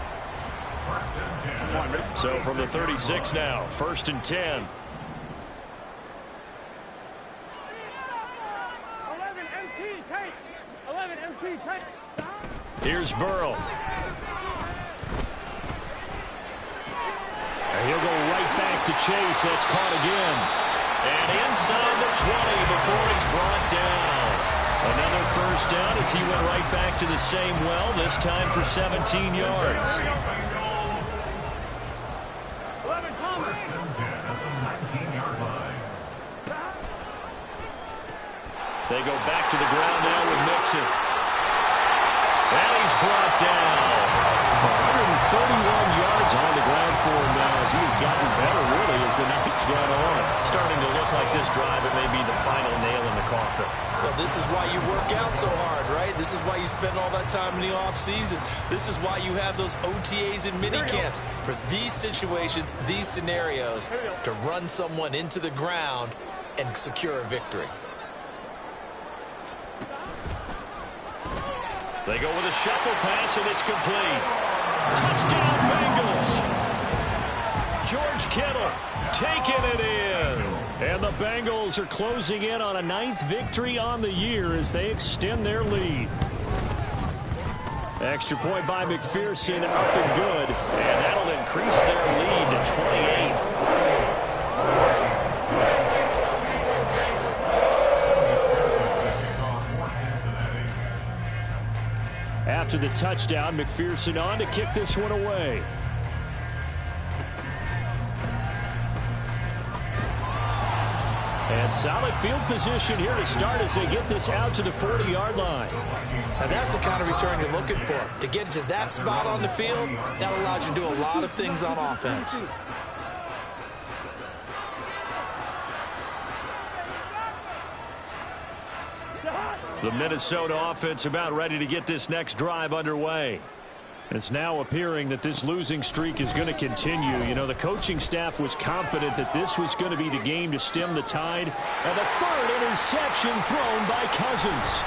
So from the 36 now, 1st and 10. 11 MT, take! 11 MT, take! Here's Burrow. And he'll go right back to Chase. That's caught again. And inside the 20 before he's brought down. Another first down as he went right back to the same well, this time for 17 yards. They go back to the ground now with Mixon. And he's brought down. 131 yards on the ground for him now as he has gotten better, really, as the night's gone on. Starting to look like this drive, it may be the final nail in the coffin. Well, this is why you work out so hard, right? This is why you spend all that time in the offseason. This is why you have those OTAs and minicamps. For these situations, these scenarios, to run someone into the ground and secure a victory. They go with a shuffle pass, and it's complete. Touchdown, Bengals. George Kittle taking it in. And the Bengals are closing in on a 9th victory on the year as they extend their lead. Extra point by McPherson, up and good. And that'll increase their lead to 28. After the touchdown, McPherson on to kick this one away. And solid field position here to start as they get this out to the 40-yard line. Now that's the kind of return you're looking for. To get to that spot on the field, that allows you to do a lot of things on offense. The Minnesota offense about ready to get this next drive underway. It's now appearing that this losing streak is going to continue. You know, the coaching staff was confident that this was going to be the game to stem the tide. And the third interception thrown by Cousins.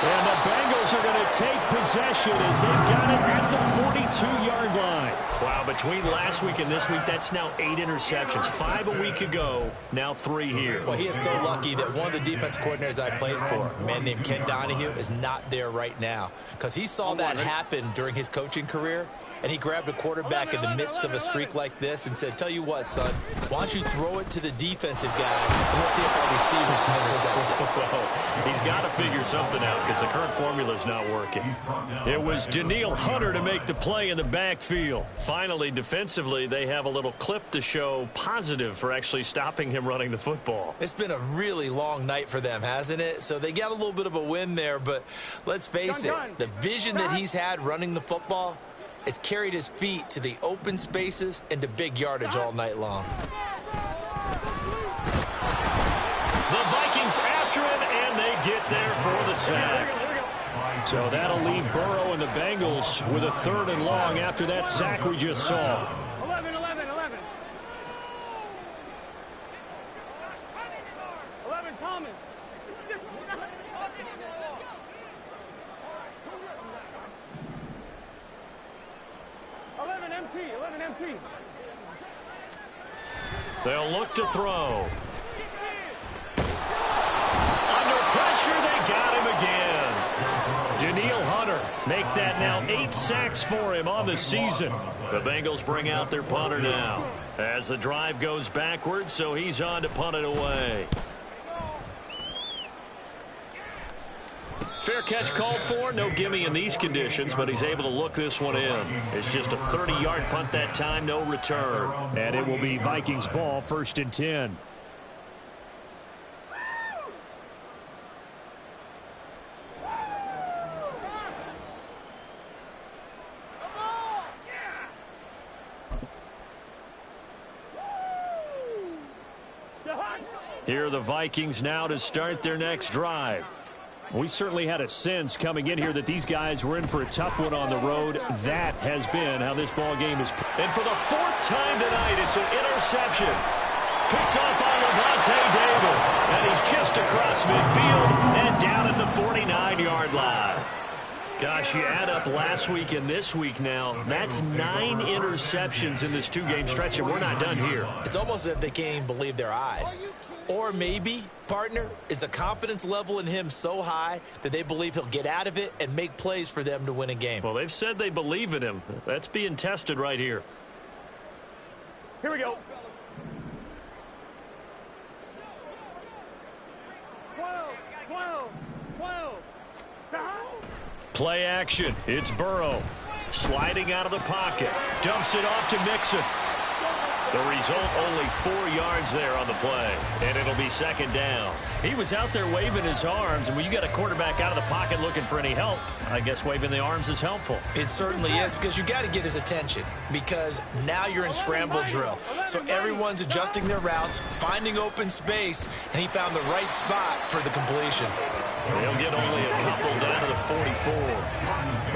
And the Bengals are going to take possession as they've got it at the 42-yard line. Wow, between last week and this week, that's now 8 interceptions. 5 a week ago, now 3 here. Well, he is so lucky that one of the defense coordinators I played for, a man named Ken Donahue, is not there right now. Because he saw that happen during his coaching career, and he grabbed a quarterback in the midst of a streak like this and said, tell you what, son, why don't you throw it to the defensive guys, and let's see if our receivers can intercept it. He's got to figure something out because the current formula is not working. It was Danielle Hunter to make the play in the backfield. Finally, defensively, they have a little clip to show positive for actually stopping him running the football. It's been a really long night for them, hasn't it? So they got a little bit of a win there, but let's face it, the vision that he's had running the football has carried his feet to the open spaces and to big yardage all night long. The Vikings after him, and they get there for the sack. So that'll leave Burrow and the Bengals with a 3rd and long after that sack we just saw. 11, 11, 11. 11, Thomas. 11 MT. They'll look to throw. Under pressure, they got him again. Danielle Hunter make that now 8 sacks for him on the season. The Bengals bring out their punter now as the drive goes backwards, so he's on to punt it away. Fair catch called for. No gimme in these conditions, but he's able to look this one in. It's just a 30-yard punt that time, no return. And it will be Vikings ball, 1st and 10. Here are the Vikings now to start their next drive. We certainly had a sense coming in here that these guys were in for a tough one on the road. That has been how this ball game is. And for the 4th time tonight, it's an interception. Picked up by Lavonte David. And he's just across midfield and down at the 49-yard line. Gosh, you add up last week and this week now, that's 9 interceptions in this 2-game stretch, and we're not done here. It's almost as if they can't even believe their eyes. Or maybe, partner, is the confidence level in him so high that they believe he'll get out of it and make plays for them to win a game. Well, they've said they believe in him. That's being tested right here. Here we go. 12. Play action. It's Burrow. Sliding out of the pocket. Dumps it off to Mixon. The result, only 4 yards there on the play, and it'll be 2nd down. He was out there waving his arms, and when you got a quarterback out of the pocket looking for any help, I guess waving the arms is helpful. It certainly is, because you got to get his attention, because now you're in scramble drill. So everyone's adjusting their routes, finding open space, and he found the right spot for the completion. They'll get only a couple down to the 44.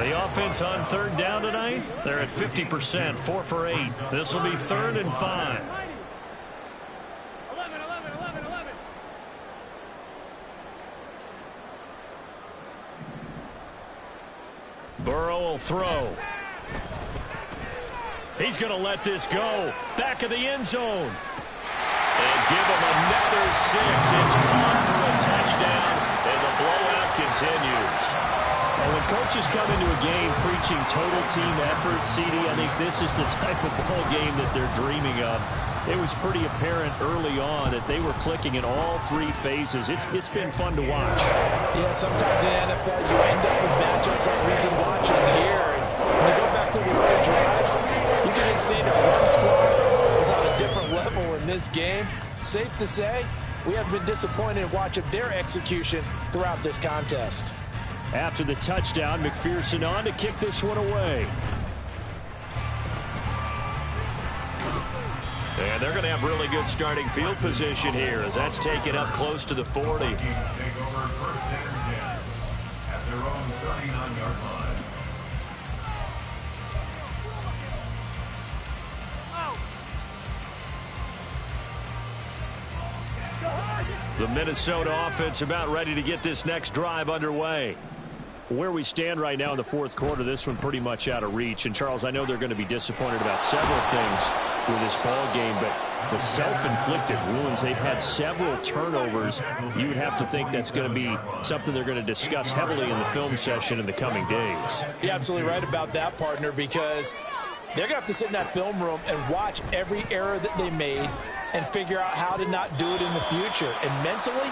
The offense on 3rd down tonight, they're at 50%, 4 for 8. This will be 3rd and 5. 11. Burrow will throw. He's going to let this go. Back of the end zone. And give him another 6. It's caught for a touchdown, and the blowout continues. Well, when coaches come into a game preaching total team effort, CD, I think this is the type of ball game that they're dreaming of. It was pretty apparent early on that they were clicking in all 3 phases. It's been fun to watch. Yeah, sometimes in the NFL you end up with matchups like we've been watching here. And when you go back to the early drives, you can just seen it. One squad was on a different level in this game. Safe to say, we have been disappointed in watching their execution throughout this contest. After the touchdown, McPherson on to kick this one away. And they're going to have really good starting field position here as that's taken up close to the 40. Take over first and 10 at their own 39-yard line. The Minnesota offense about ready to get this next drive underway. Where we stand right now in the fourth quarter, this one pretty much out of reach. And, Charles, I know they're going to be disappointed about several things with this ball game, but the self-inflicted wounds, they've had several turnovers. You would have to think that's going to be something they're going to discuss heavily in the film session in the coming days. You're absolutely right about that, partner, because they're going to have to sit in that film room and watch every error that they made and figure out how to not do it in the future. And mentally,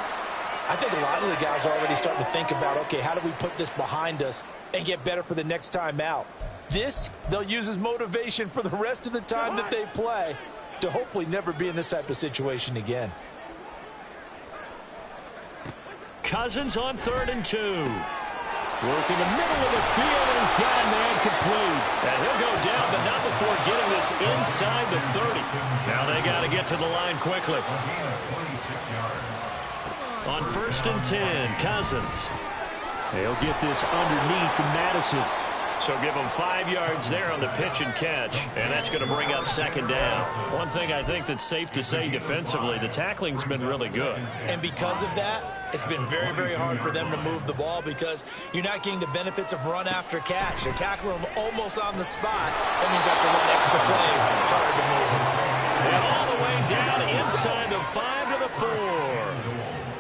I think a lot of the guys are already starting to think about, okay, how do we put this behind us and get better for the next time out? This, they'll use as motivation for the rest of the time that they play to hopefully never be in this type of situation again. Cousins on 3rd and 2. Work in the middle of the field, and he's got a man complete. And he'll go down, but not before getting this inside the 30. Now they got to get to the line quickly. On 1st and 10, Cousins. They'll get this underneath to Madison. So give them 5 yards there on the pitch and catch, and that's going to bring up 2nd down. One thing I think that's safe to say defensively, the tackling's been really good. And because of that, it's been very, very hard for them to move the ball because you're not getting the benefits of run after catch. They're tackling them almost on the spot. That means they have to run extra plays, hard to move them. And all the way down inside the 5 to the 4.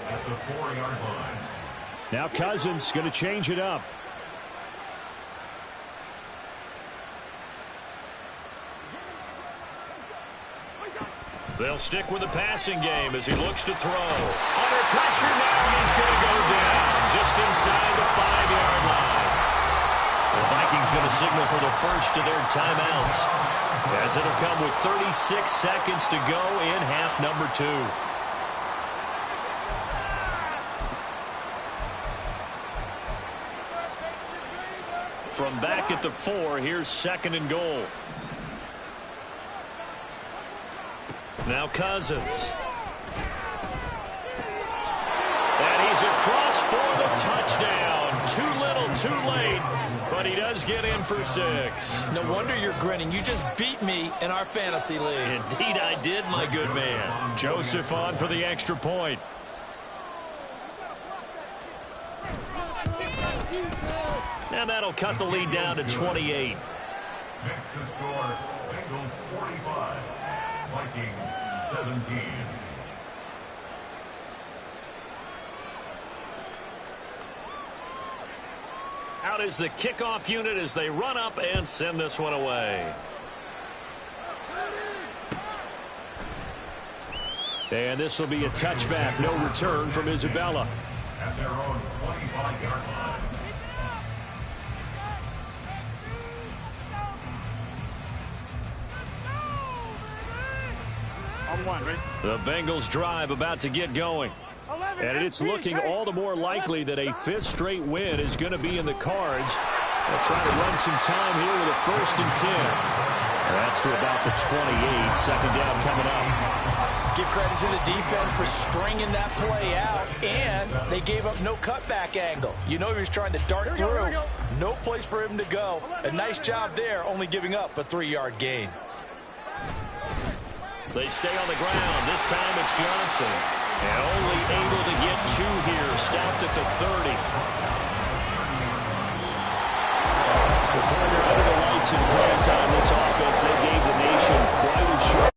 At the 4-yard line. Now Cousins going to change it up. They'll stick with the passing game as he looks to throw. Under pressure now, he's going to go down just inside the 5-yard line. The Vikings going to signal for the first of their timeouts, as it'll come with 36 seconds to go in half number 2. From back at the 4, here's 2nd and goal. Now Cousins. And he's across for the touchdown. Too little, too late. But he does get in for 6. No wonder you're grinning. You just beat me in our fantasy league. Indeed I did, my good man. Joseph on for the extra point. And that'll cut the lead down to 28. Next to score, Bengals 45, Vikings 17. Out is the kickoff unit as they run up and send this one away. And this will be a touchback. No return from Isabella. At their own 25-yard line. The Bengals drive about to get going. And it's looking all the more likely that a 5th straight win is going to be in the cards. They'll try to run some time here with a 1st and 10. That's to about the 28. 2nd down coming up. Give credit to the defense for stringing that play out, and they gave up no cutback angle. You know he was trying to dart through. No place for him to go. A nice job there, only giving up a 3-yard gain. They stay on the ground. This time it's Johnson. And only able to get 2 here. Stopped at the 30. Under the lights in prime time, this offense, they gave the nation quite a show.